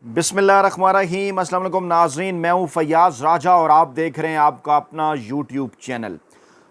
बिस्मिल्लाहिर्रहमानिर्रहीम। अस्सलाम वालेकुम नाज़रीन, मैं हूँ फैयाज़ राजा और आप देख रहे हैं आपका अपना यूट्यूब चैनल।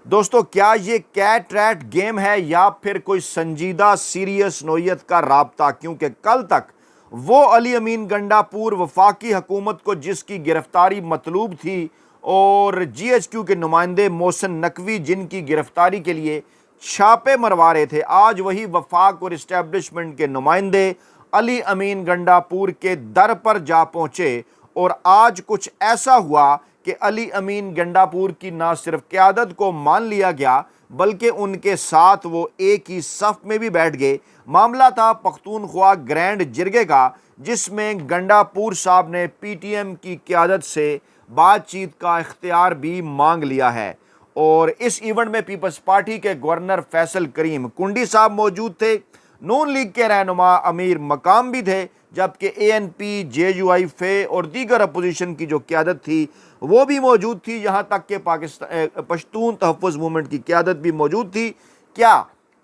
दोस्तों, क्या ये कैट रैट गेम है या फिर कोई संजीदा सीरियस नोयत का राब्ता? क्योंकि कल तक वो अली अमीन गंडापुर वफाकी हुकूमत को जिसकी गिरफ्तारी मतलूब थी और GHQ के नुमाइंदे मोहसिन नकवी जिनकी गिरफ्तारी के लिए छापे मरवा रहे थे, आज वही वफाक और इस्टेब्लिशमेंट के नुमाइंदे अली अमीन गंडापुर के दर पर जा पहुंचे और आज कुछ ऐसा हुआ कि अली अमीन गंडापुर की ना सिर्फ क़यादत को मान लिया गया बल्कि उनके साथ वो एक ही सफ में भी बैठ गए। मामला था पख्तूनख्वा ग्रैंड जिरगे का, जिसमें गंडापुर साहब ने PTM की क़यादत से बातचीत का इख्तियार भी मांग लिया है। और इस इवेंट में पीपल्स पार्टी के गवर्नर फैसल करीम कुंडी साहब मौजूद थे, नून लीग के रहनुमा अमीर मकाम भी थे, जबकि ANP, JUI, फे और दीगर अपोजिशन की जो क़यादत थी वो भी मौजूद थी। यहाँ तक कि पाकिस्तान पश्तून तहफ़्फ़ुज़ मूवमेंट की क़यादत भी मौजूद थी। क्या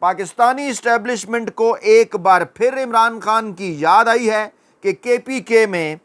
पाकिस्तानी इस्टेब्लिशमेंट को एक बार फिर इमरान खान की याद आई है कि KPK में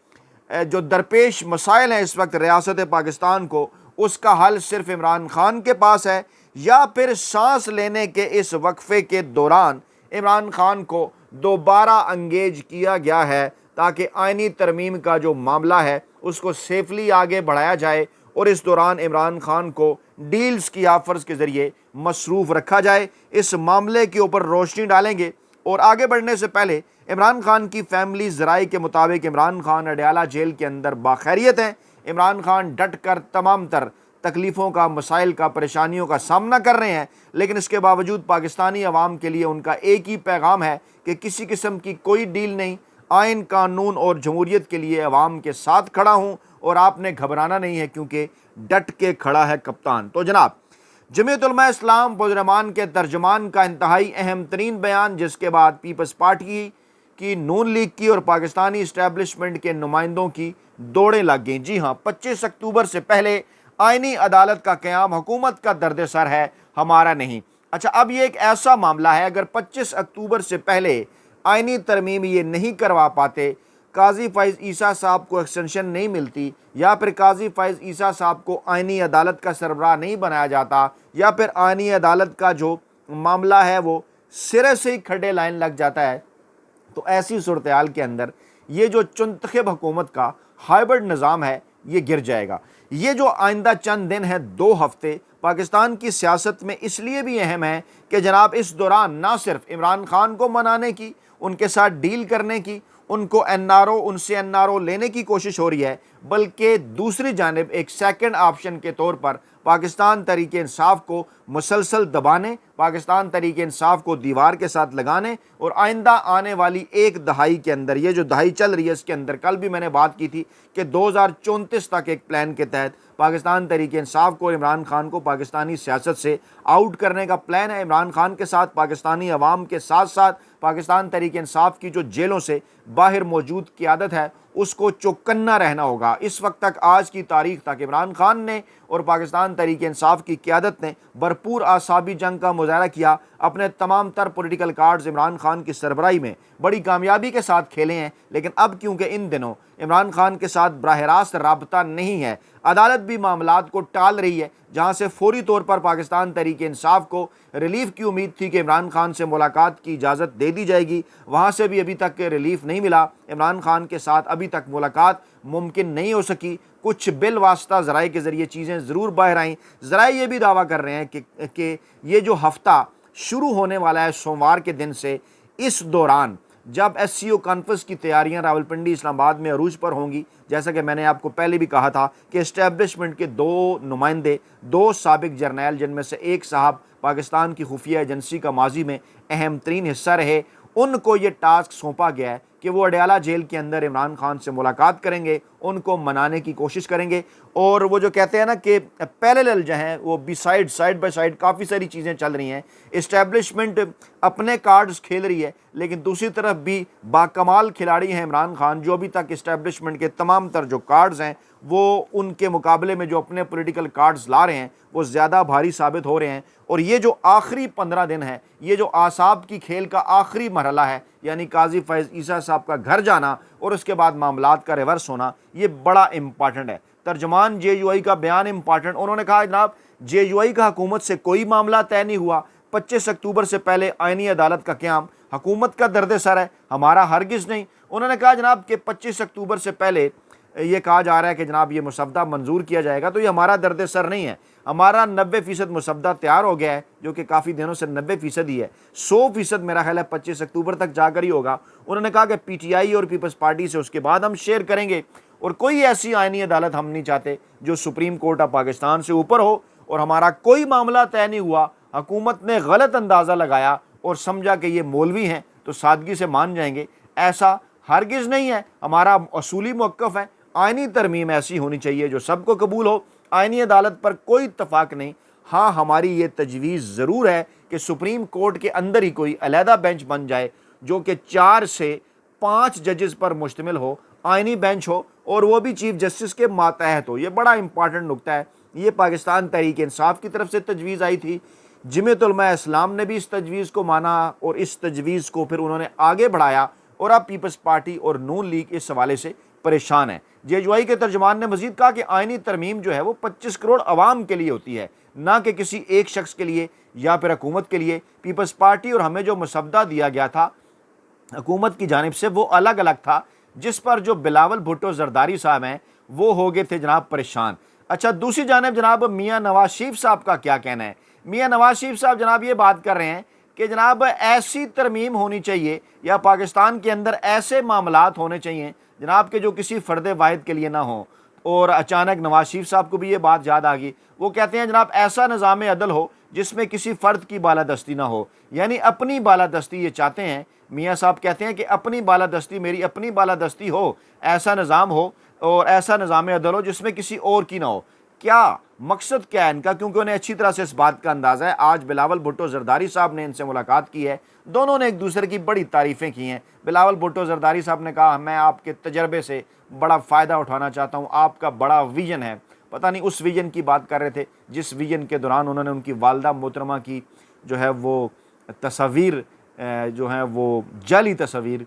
जो दरपेश मसाइल हैं इस वक्त रियासत पाकिस्तान को, उसका हल सिर्फ इमरान खान के पास है, या फिर सांस लेने के इस वक्फे के दौरान इमरान खान को दोबारा अंगेज किया गया है ताकि आइनी तरमीम का जो मामला है उसको सेफली आगे बढ़ाया जाए और इस दौरान इमरान खान को डील्स की ऑफर्स के ज़रिए मसरूफ़ रखा जाए। इस मामले के ऊपर रोशनी डालेंगे। और आगे बढ़ने से पहले इमरान खान की फैमिली ज़राए के मुताबिक इमरान खान अडयाला जेल के अंदर बाखैरियत हैं। इमरान खान डट कर तमाम तर तकलीफ़ों का, मसाइल का, परेशानियों का सामना कर रहे हैं, लेकिन इसके बावजूद पाकिस्तानी अवाम के लिए उनका एक ही पैगाम है कि किसी किस्म की कोई डील नहीं, आइन, कानून और जमहूरियत के लिए अवाम के साथ खड़ा हूँ और आपने घबराना नहीं है क्योंकि डट के खड़ा है कप्तान। तो जनाब, जमीयत उलमा इस्लाम पुरअमन के तर्जमान का इंतहाई अहम तरीन बयान, जिसके बाद पीपल्स पार्टी की, नून लीग की और पाकिस्तानी इस्टेब्लिशमेंट के नुमाइंदों की दौड़ें लग गईं। जी हाँ, 25 अक्टूबर से पहले आइनी अदालत का क़याम हुकूमत का दर्द-ए-सर है, हमारा नहीं। अच्छा, अब ये एक ऐसा मामला है, अगर 25 अक्टूबर से पहले आइनी तरमीम ये नहीं करवा पाते, काजी फ़ैज़ ईसा साहब को एक्सटेंशन नहीं मिलती, या फिर काजी फ़ैज़ ईसा साहब को आइनी अदालत का सरबराह नहीं बनाया जाता, या फिर आइनी अदालत का जो मामला है वो सिरे से ही खड्डे लाइन लग जाता है, तो ऐसी सूरत हाल के अंदर ये जो चुनतखब हुकूमत का हाइब्रिड निज़ाम है ये गिर जाएगा। ये जो आइंदा चंद दिन है, 2 हफ्ते, पाकिस्तान की सियासत में इसलिए भी अहम है कि जनाब इस दौरान ना सिर्फ इमरान खान को मनाने की, उनके साथ डील करने की, उनको उनसे NRO लेने की कोशिश हो रही है, बल्कि दूसरी जानिब एक सेकंड ऑप्शन के तौर पर पाकिस्तान तहरीक इंसाफ को मुसलसल दबाने, पाकिस्तान तहरीक इंसाफ को दीवार के साथ लगाने और आइंदा आने वाली एक दहाई के अंदर, ये जो दहाई चल रही है इसके अंदर, कल भी मैंने बात की थी कि 2034 तक एक प्लान के तहत पाकिस्तान तहरीक इंसाफ को और इमरान खान को पाकिस्तानी सियासत से आउट करने का प्लान है। इमरान खान के साथ पाकिस्तानी अवाम के साथ साथ पाकिस्तान तहरीक इंसाफ की जो जेलों से बाहर मौजूद क़यादत है उसको चौकन्ना रहना होगा। इस वक्त तक, आज की तारीख तक, इमरान खान ने और पाकिस्तान तहरीक इंसाफ की क़यादत ने भरपूर आसाबी जंग का मुजाहरा किया। अपने तमाम तर पॉलिटिकल कार्ड्स इमरान खान की सरबराही में बड़ी कामयाबी के साथ खेले हैं, लेकिन अब क्योंकि इन दिनों इमरान खान के साथ बराह रास्त राबता नहीं है, अदालत भी मामलात को टाल रही है, जहाँ से फौरी तौर पर पाकिस्तान तहरीक इंसाफ को रिलीफ की उम्मीद थी कि इमरान खान से मुलाकात की इजाज़त दे दी जाएगी, वहाँ से भी अभी तक रिलीफ नहीं मिला। इमरान खान के साथ अभी तक मुलाकात मुमकिन नहीं हो सकी। कुछ बिल वास्ता ज़राए के ज़रिए चीज़ें ज़रूर बाहर आईं। ज़राए ये भी दावा कर रहे हैं कि ये जो हफ़्ता शुरू होने वाला है सोमवार के दिन से, इस दौरान जब SCO कॉन्फ्रेंस की तैयारियां रावलपिंडी, इस्लामाबाद में अरूज पर होंगी, जैसा कि मैंने आपको पहले भी कहा था कि इस्टेब्लिशमेंट के 2 नुमाइंदे, 2 साबिक जर्नैल, जिनमें से एक साहब पाकिस्तान की खुफिया एजेंसी का माजी में अहम तरीन हिस्सा रहे, उनको ये टास्क सौंपा गया है कि वो अडयाला जेल के अंदर इमरान खान से मुलाकात करेंगे, उनको मनाने की कोशिश करेंगे। और वो जो कहते हैं ना कि पैरेलल जो हैं वो साइड बाय साइड काफ़ी सारी चीज़ें चल रही हैं। इस्टेब्लिशमेंट अपने कार्ड्स खेल रही है, लेकिन दूसरी तरफ भी बाकमाल खिलाड़ी हैं इमरान खान, जो अभी तक इस्टेब्लिशमेंट के तमाम तर जो कार्ड्स हैं वो उनके मुकाबले में जो अपने पॉलिटिकल कार्ड्स ला रहे हैं वो ज़्यादा भारी साबित हो रहे हैं। और ये जो आखिरी 15 दिन है, ये जो आसाब की खेल का आखिरी मरहला है, यानी काजी फैज़ ईसा साहब का घर जाना और उसके बाद मामलात का रिवर्स होना, ये बड़ा इंपॉर्टेंट है। तर्जमान JUI का बयान इंपॉर्टेंट, उन्होंने कहा जनाब JUI का हुकूमत से कोई मामला तय नहीं हुआ, 25 अक्टूबर से पहले आईनी अदालत का क़याम हुकूमत का दर्द सर है, हमारा हरगिज़ नहीं। उन्होंने कहा जनाब कि 25 अक्टूबर से पहले ये कहा जा रहा है कि जनाब ये मुसवदा मंजूर किया जाएगा, तो ये हमारा दर्द सर नहीं है। हमारा 90% मुसवदा तैयार हो गया है, जो कि काफ़ी दिनों से 90% ही है। 100% मेरा ख्याल है 25 अक्टूबर तक जाकर ही होगा। उन्होंने कहा कि PTI और पीपल्स पार्टी से उसके बाद हम शेयर करेंगे, और कोई ऐसी आईनी अदालत हम नहीं चाहते जो सुप्रीम कोर्ट ऑफ पाकिस्तान से ऊपर हो, और हमारा कोई मामला तय नहीं हुआ। हुकूमत ने गलत अंदाज़ा लगाया और समझा कि ये मौलवी हैं तो सादगी से मान जाएंगे, ऐसा हरगिज़ नहीं है। हमारा असूली मौक़िफ़ है, आईनी तरमीम ऐसी होनी चाहिए जो सबको कबूल हो। आईनी अदालत पर कोई इत्तफाक नहीं। हाँ, हमारी ये तजवीज़ ज़रूर है कि सुप्रीम कोर्ट के अंदर ही कोई अलहदा बेंच बन जाए जो कि 4 से 5 जजेस पर मुश्तमिल हो, आईनी बेंच हो, और वो भी चीफ जस्टिस के मातहत हो। ये बड़ा इंपॉर्टेंट नुकता है। ये पाकिस्तान तहरीक इंसाफ की तरफ से तजवीज़ आई थी, जमीयत उलमा इस्लाम ने भी इस तजवीज़ को माना और इस तजवीज़ को फिर उन्होंने आगे बढ़ाया, और अब पीपल्स पार्टी और नून लीग इस हवाले से परेशान है। JUI के तर्जमान ने मजीद कहा कि आईनी तरमीम जो है वो 25 करोड़ अवाम के लिए होती है, ना कि किसी एक शख्स के लिए या फिर हुकूमत के लिए। पीपल्स पार्टी और हमें जो मुसवदा दिया गया था हुकूमत की जानिब से वो अलग अलग था, जिस पर जो बिलावल भुट्टो जरदारी साहब हैं वो हो गए थे जनाब परेशान। अच्छा, दूसरी जानिब जनाब मियाँ नवाज शरीफ साहब का क्या कहना है। मियाँ नवाज शरीफ साहब जनाब ये बात कर रहे हैं कि जनाब ऐसी तरमीम होनी चाहिए या पाकिस्तान के अंदर ऐसे मामलात होने चाहिए जनाब के जो किसी फ़र्द वाहिद के लिए ना हो। और अचानक नवाज शरीफ साहब को भी ये बात याद आ गई। वो कहते हैं जनाब ऐसा निज़ाम अदल हो जिसमें किसी फ़र्द की बालादस्ती ना हो, यानी अपनी बालादस्ती ये चाहते हैं। मियाँ साहब कहते हैं कि अपनी बालादस्ती, मेरी अपनी बालादस्ती हो, ऐसा निज़ाम हो और ऐसा निज़ाम अदल हो जिसमें किसी और की ना हो। क्या मकसद क्या है इनका, क्योंकि उन्हें अच्छी तरह से इस बात का अंदाज़ा है। आज बिलावल भुट्टो जरदारी साहब ने इनसे मुलाकात की है, दोनों ने एक दूसरे की बड़ी तारीफ़ें की हैं। बिलावल भुट्टो जरदारी साहब ने कहा मैं आपके तजर्बे से बड़ा फ़ायदा उठाना चाहता हूँ, आपका बड़ा विजन है। पता नहीं उस विजन की बात कर रहे थे जिस विजन के दौरान उन्होंने उनकी वालदा मोहतरमा की जो है वो तस्वीर जो है वो जाली तस्वीर,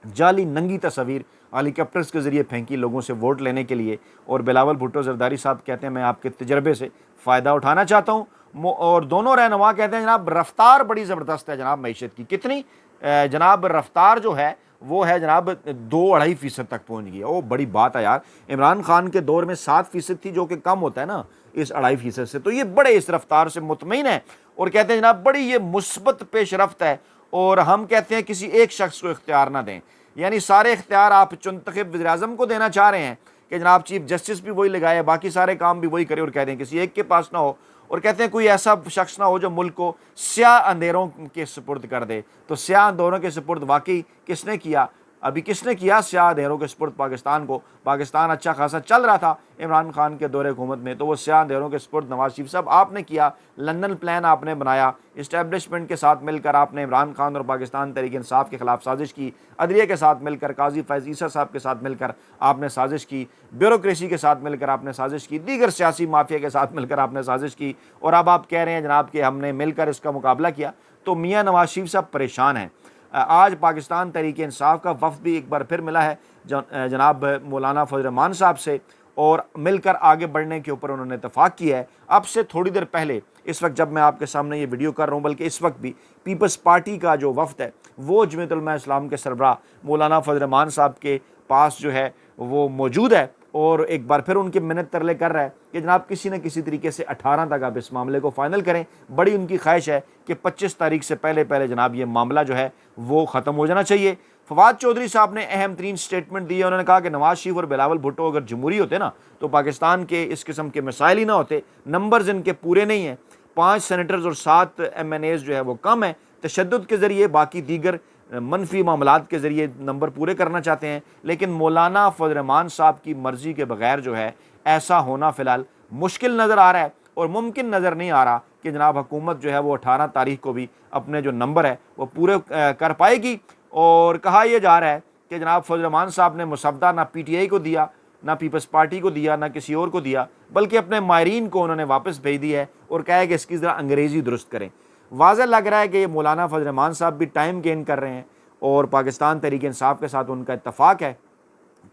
जाली नंगी तस्वीर हेलीकॉप्टर्स के ज़रिए फेंकी लोगों से वोट लेने के लिए। और बिलावल भुट्टो जरदारी साहब कहते हैं मैं आपके तजर्बे से फ़ायदा उठाना चाहता हूँ। और दोनों रहनुमा कहते हैं जनाब रफ्तार बड़ी ज़बरदस्त है जनाब मईशत की। कितनी जनाब रफ्तार जो है वो है जनाब 2-2.5% तक पहुँच गई है। वो बड़ी बात है यार। इमरान खान के दौर में 7% थी, जो कि कम होता है ना इस 2.5% से। तो ये बड़े इस रफ्तार से मुतमईन है और कहते हैं जनाब बड़ी ये मुस्बत पेशरफ्त है। और हम कहते हैं किसी एक शख्स को इख्तियार ना दें, यानी सारे इख्तियार आप चुनतखब वज़ीर-ए-आज़म को देना चाह रहे हैं कि जनाब चीफ जस्टिस भी वही लगाए, बाकी सारे काम भी वही करे, और कहते हैं किसी एक के पास ना हो। और कहते हैं कोई ऐसा शख्स ना हो जो मुल्क को स्याह अंधेरों के सुपुर्द कर दे। तो स्याह अंधेरों के सुपुर्द वाकई किसने किया? अभी किसने किया स्याह अंधेरों के सुपुर्द पाकिस्तान को? पाकिस्तान अच्छा खासा चल रहा था इमरान खान के दौरे हुकूमत में, तो वो स्याह अंधेरों के सुपुर्द नवाज शरीफ साहब आपने किया। लंदन प्लान आपने बनाया, इस्टेब्लिशमेंट के साथ मिलकर आपने इमरान खान और पाकिस्तान तहरीक इंसाफ के खिलाफ साजिश की, अदलिया के साथ मिलकर, काजी फैज़ ईसा साहब के साथ मिलकर आपने साजिश की, ब्यूरोक्रेसी के साथ मिलकर आपने साजिश की, दीगर सियासी माफिया के साथ मिलकर आपने साजिश की, और अब आप कह रहे हैं जनाब कि हमने मिलकर इसका मुकाबला किया। तो मियाँ नवाज शरीफ साहब परेशान हैं। आज पाकिस्तान तहरीक इंसाफ का वफ़द भी एक बार फिर मिला है जनाब मौलाना फजल रहमान साहब से, और मिलकर आगे बढ़ने के ऊपर उन्होंने इत्तफाक किया है। अब से थोड़ी देर पहले, इस वक्त जब मैं आपके सामने ये वीडियो कर रहा हूँ, बल्कि इस वक्त भी पीपल्स पार्टी का जो वफ़द है वो जमीयत उलमा इस्लाम के सरबराह मौलाना फजल रहमान साहब के पास जो है वो मौजूद है, और एक बार फिर उनकी मिन्नत तरले कर रहा है कि जनाब किसी न किसी तरीके से 18 तक आप इस मामले को फ़ाइनल करें। बड़ी उनकी ख्वाहिश है कि 25 तारीख से पहले पहले जनाब ये मामला जो है वो ख़त्म हो जाना चाहिए। फवाद चौधरी साहब ने अहम तरीन स्टेटमेंट दी है। उन्होंने कहा कि नवाज शरीफ और बिलावल भुट्टो अगर जमहूरी होते ना तो पाकिस्तान के इस किस्म के मसाइल ही ना होते। नंबर्स इनके पूरे नहीं हैं, 5 सेनेटर्स और 7 MNAs जो है वो कम है। तशद्दुद के ज़रिए, बाकी दीगर मनफी मामलात के ज़रिए नंबर पूरे करना चाहते हैं, लेकिन मौलाना फजल रहमान साहब की मर्ज़ी के बगैर जो है ऐसा होना फ़िलहाल मुश्किल नज़र आ रहा है, और मुमकिन नज़र नहीं आ रहा कि जनाब हुकूमत जो है वो 18 तारीख को भी अपने जो नंबर है वो पूरे कर पाएगी। और कहा यह जा रहा है कि जनाब फजल रहमान साहब ने मुसवदा ना PTI को दिया, ना पीपल्स पार्टी को दिया, ना किसी और को दिया, बल्कि अपने मायरीन को उन्होंने वापस भेज दिया है और कहा है कि इसकी ज़रा अंग्रेज़ी दुरुस्त करें। वाज़ेह लग रहा है कि ये मौलाना फजल रहमान साहब भी टाइम गेन कर रहे हैं, और पाकिस्तान तहरीक इंसाफ के साथ उनका इत्तफाक है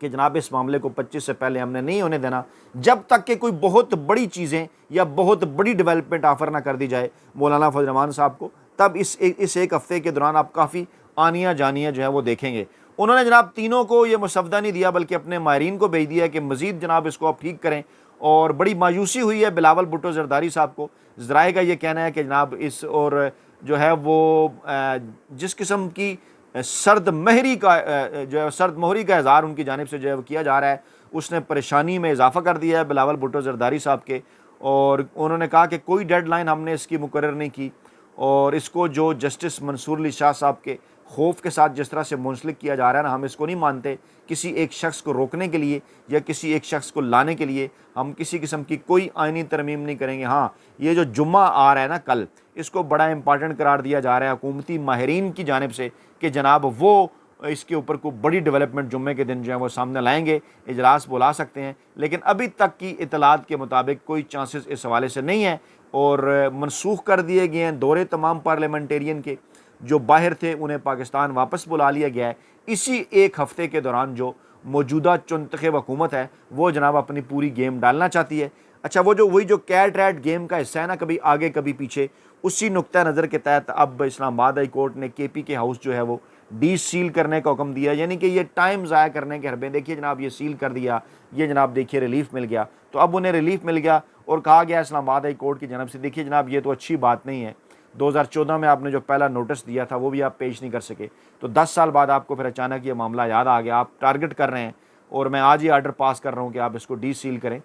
कि जनाब इस मामले को 25 से पहले हमने नहीं होने देना जब तक कि कोई बहुत बड़ी चीज़ें या बहुत बड़ी डेवलपमेंट ऑफर ना कर दी जाए मौलाना फजल रहमान साहब को। तब इस एक हफ़्ते के दौरान आप काफ़ी आनिया जानिया जो है वो देखेंगे। उन्होंने जनाब तीनों को ये मुसवदा नहीं दिया बल्कि अपने माहिरीन को भेज दिया कि मज़ीद जनाब इसको आप ठीक करें। और बड़ी मायूसी हुई है बिलावल भुट्टो ज़रदारी साहब को। ज़राए का ये कहना है कि जनाब इस और जो है वो जिस किस्म की सर्द महरी का जो है सर्द मोहरी का इज़हार उनकी जानिब से जो है वो किया जा रहा है, उसने परेशानी में इजाफा कर दिया है बिलावल भुट्टो ज़रदारी साहब के। और उन्होंने कहा कि कोई डेडलाइन हमने इसकी मुकर्रर नहीं की और इसको जो जस्टिस मंसूर अली शाह साहब के खौफ के साथ जिस तरह से मुंसलिक किया जा रहा है ना, हम इसको नहीं मानते। किसी एक शख्स को रोकने के लिए या किसी एक शख्स को लाने के लिए हम किसी किस्म की कोई आइनी तरमीम नहीं करेंगे। हाँ, ये जो जुम्मा आ रहा है ना कल, इसको बड़ा इंपॉर्टेंट करार दिया जा रहा है हुकूमती माहिरीन की जानिब से कि जनाब वो इसके ऊपर कोई बड़ी डेवलपमेंट जुम्मे के दिन जो है वो सामने लाएंगे, इजलास बुला सकते हैं। लेकिन अभी तक की इतलात के मुताबिक कोई चांसेस इस हवाले से नहीं है और मनसूख कर दिए गए हैं दौरे तमाम पार्लियामेंटेरियन के जो बाहर थे, उन्हें पाकिस्तान वापस बुला लिया गया है। इसी एक हफ़्ते के दौरान जो मौजूदा चुनतख़ब हुकूमत है वो जनाब अपनी पूरी गेम डालना चाहती है। अच्छा, वही जो कैट रैट गेम का हिस्सा है ना, कभी आगे कभी पीछे, उसी नुक्ता नज़र के तहत अब इस्लामाबाद हाई कोर्ट ने KP के हाउस जो है वो डी सील करने का हुक्म दिया। यानी कि ये टाइम ज़ाया करने के हरबे, देखिए जनाब ये सील कर दिया, ये जनाब देखिए रिलीफ मिल गया। तो अब उन्हें रिलीफ मिल गया और कहा गया इस्लामाबाद हाई कोर्ट की जानब से, देखिए जनाब ये तो अच्छी बात नहीं है, 2014 में आपने जो पहला नोटिस दिया था वो भी आप पेश नहीं कर सके, तो 10 साल बाद आपको फिर अचानक ये मामला याद आ गया, आप टारगेट कर रहे हैं और मैं आज ही आर्डर पास कर रहा हूँ कि आप इसको डी सील करें।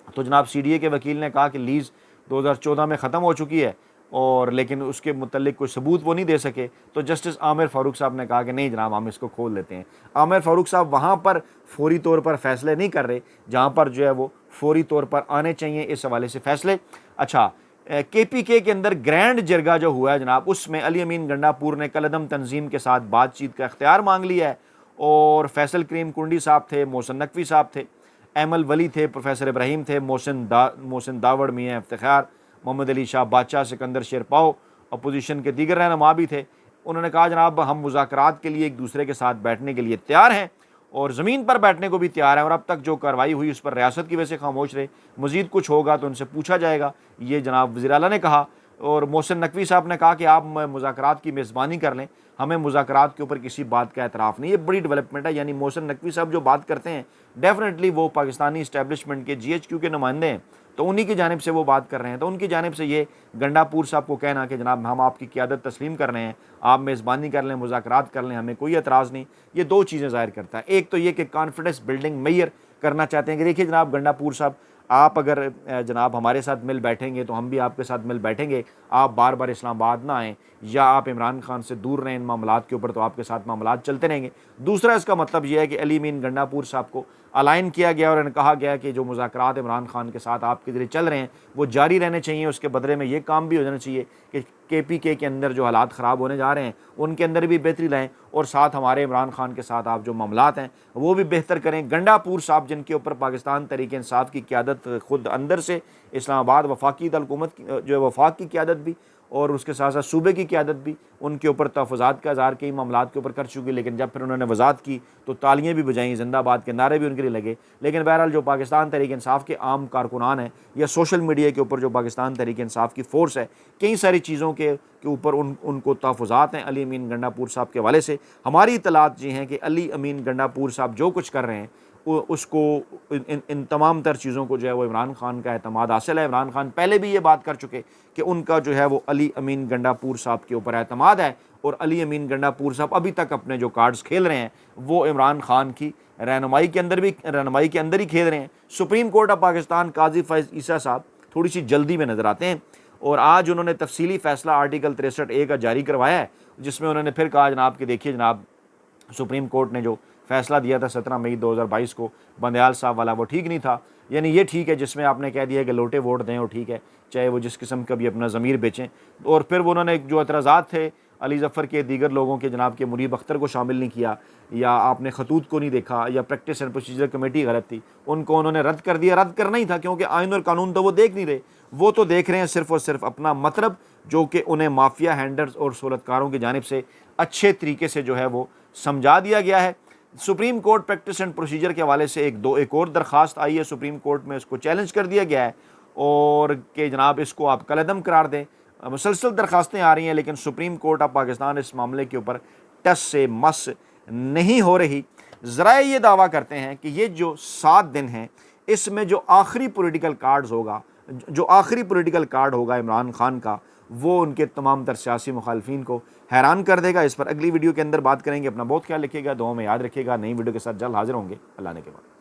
तो जनाब CDA के वकील ने कहा कि लीज़ 2014 में ख़त्म हो चुकी है और लेकिन उसके मुतल्लिक कोई सबूत वो नहीं दे सके। तो जस्टिस आमिर फ़ारूक साहब ने कहा कि नहीं जनाब, हम इसको खोल लेते हैं। आमिर फ़ारूक साहब वहाँ पर फौरी तौर पर फ़ैसले नहीं कर रहे जहाँ पर जो है वो फौरी तौर पर आने चाहिए, इस हवाले से फ़ैसले। अच्छा, KPK के अंदर ग्रैंड जरगा जो हुआ है जनाब, उसमें अली अमीन गंडापुर ने कलदम तंजीम के साथ बातचीत का इख्तियार मांग लिया है और फैसल करीम कुंडी साहब थे, मोहसिन नकवी साहब थे, एमल वली थे, प्रोफेसर इब्राहिम थे, मोहसिन दावड़, मियाँ इफ्तिखार, मोहम्मद अली शाह बादशाह, सिकंदर शेरपाओ, अपोजिशन के दीगर रहनुमा भी थे। उन्होंने कहा जनाब हम मुज़ाकरात के लिए एक दूसरे के साथ बैठने के लिए तैयार हैं और ज़मीन पर बैठने को भी तैयार हैं और अब तक जो कार्रवाई हुई उस पर रियासत की वजह से खामोश रहे, मज़ीद कुछ होगा तो उनसे पूछा जाएगा, ये जनाब वज़ीर आला ने कहा। और मोहसिन नकवी साहब ने कहा कि आप मुज़ाकरात की मेज़बानी कर लें, हमें मुज़ाकरात के ऊपर किसी बात का एतराफ़ नहीं। ये बड़ी डेवलपमेंट है। यानी मोहसिन नकवी साहब जो बात करते हैं डेफिनेटली वो पाकिस्तानी इस्टेब्लिशमेंट के GHQ के नुमाइंदे हैं, तो उन्हीं की जानिब से वो बात कर रहे हैं। तो उनकी जानिब से ये गंडापुर साहब को कहना कि जनाब हम आपकी क़ियादत तस्लीम कर रहे हैं, आप मेज़बानी कर लें, मुज़ाकरात कर लें, हमें कोई एतराज़ नहीं, ये दो चीज़ें ज़ाहिर करता है। एक तो ये कि कॉन्फिडेंस बिल्डिंग मेयर करना चाहते हैं कि देखिए जनाब गंडापुर साहब, आप अगर जनाब हमारे साथ मिल बैठेंगे तो हम भी आपके साथ मिल बैठेंगे, आप बार बार इस्लामाबाद ना आएँ या आप इमरान खान से दूर रहें इन मामलात के ऊपर, तो आपके साथ मामलात चलते रहेंगे। दूसरा इसका मतलब यह है कि अली अमीन गंडापुर साहब को अलाइन किया गया और इन्हें कहा गया कि जो मुज़ाकरात इमरान खान के साथ आपके ज़रिए चल रहे हैं वो जारी रहने चाहिए, उसके बदले में ये काम भी हो जाना चाहिए कि KPK के अंदर जो हालात ख़राब होने जा रहे हैं उनके अंदर भी बेहतरी लाएँ और साथ हमारे इमरान खान के साथ आप जो मामलात हैं वो भी बेहतर करें। गंडापुर साहब जिनके ऊपर पाकिस्तान तहरीक इंसाफ की क़ियादत खुद अंदर से इस्लामाबाद वफाकी हुकूमत जो है वफाक की क़ियादत भी और उसके साथ साथ सूबे की क़ियादत भी उनके ऊपर तहफ़्फ़ुज़ात का इज़हार कई मामलात के ऊपर कर चुकी, लेकिन जब फिर उन्होंने वज़ाहत की तो तालियां भी बजाईं, जिंदाबाद के नारे भी उनके लिए लगे। लेकिन बहरहाल जो पाकिस्तान तहरीक इंसाफ के आम कारकुनान हैं या सोशल मीडिया के ऊपर जो पाकिस्तान तहरीक इंसाफ की फ़ोर्स है, कई सारी चीज़ों के ऊपर उनको तहफ़्फ़ुज़ात हैं अली अमीन गंडापुर साहब के हवाले से। हमारी इतलात ये हैं कि अली अमीन गंडापुर साहब जो कुछ कर रहे हैं उसको इन तमाम तर चीज़ों को जो है वो इमरान खान का एतमाद हासिल है। इमरान खान पहले भी ये बात कर चुके कि उनका जो है वो अली अमीन गंडापुर साहब के ऊपर एतमाद है और अली अमीन गंडापुर साहब अभी तक अपने जो कार्ड्स खेल रहे हैं वो इमरान खान की रहनुमाई के अंदर ही खेल रहे हैं। सुप्रीम कोर्ट ऑफ पाकिस्तान काजी फैज़ ईसा साहब थोड़ी सी जल्दी में नज़र आते हैं और आज उन्होंने तफसीली फ़ैसला आर्टिकल 63A का जारी करवाया है, जिसमें उन्होंने फिर कहा जनाब कि देखिए जनाब सुप्रीम कोर्ट ने जो फ़ैसला दिया था 17 मई 2022 को बंदयाल साहब वाला, वो ठीक नहीं था। यानी ये ठीक है जिसमें आपने कह दिया कि लोटे वोट दें, वो ठीक है, चाहे वो जिस किस्म का भी अपना ज़मीर बेचें। और फिर वो उन्होंने जो एतराज़ात थे अली ज़फ़र के, दीगर लोगों के, जनाब के मुनीब अख्तर को शामिल नहीं किया या आपने खतूत को नहीं देखा या प्रैक्टिस एंड प्रोसीजर कमेटी गलत थी, उनको उन्होंने रद्द कर दिया। रद्द करना ही था क्योंकि आइन और कानून तो वो देख नहीं रहे, वो तो देख रहे हैं सिर्फ़ और सिर्फ अपना मतलब जो कि उन्हें माफिया हैंडलर्स और सहूलतकारों की जानिब से अच्छे तरीके से जो है वो समझा दिया गया है। Supreme court practice and procedure के हवाले से एक और दरख्वास्त आई है सुप्रीम कोर्ट में, उसको चैलेंज कर दिया गया है और कि जनाब इसको आप कलअदम करार दें। मुसलसल दरख्वास्तें आ रही हैं लेकिन सुप्रीम कोर्ट ऑफ पाकिस्तान इस मामले के ऊपर टस से मस नहीं हो रही। ज़राए ये दावा करते हैं कि ये जो 7 दिन हैं इसमें जो आखिरी पॉलिटिकल कार्ड्स होगा, जो आखिरी पॉलिटिकल कार्ड होगा इमरान खान का, वो उनके तमाम तर सियासी मुखालफिन को हैरान कर देगा। इस पर अगली वीडियो के अंदर बात करेंगे। अपना बहुत ख्याल रखिएगा, दुआ में याद रखिएगा। नई वीडियो के साथ जल्द हाजिर होंगे। अल्लाह ने के बाद।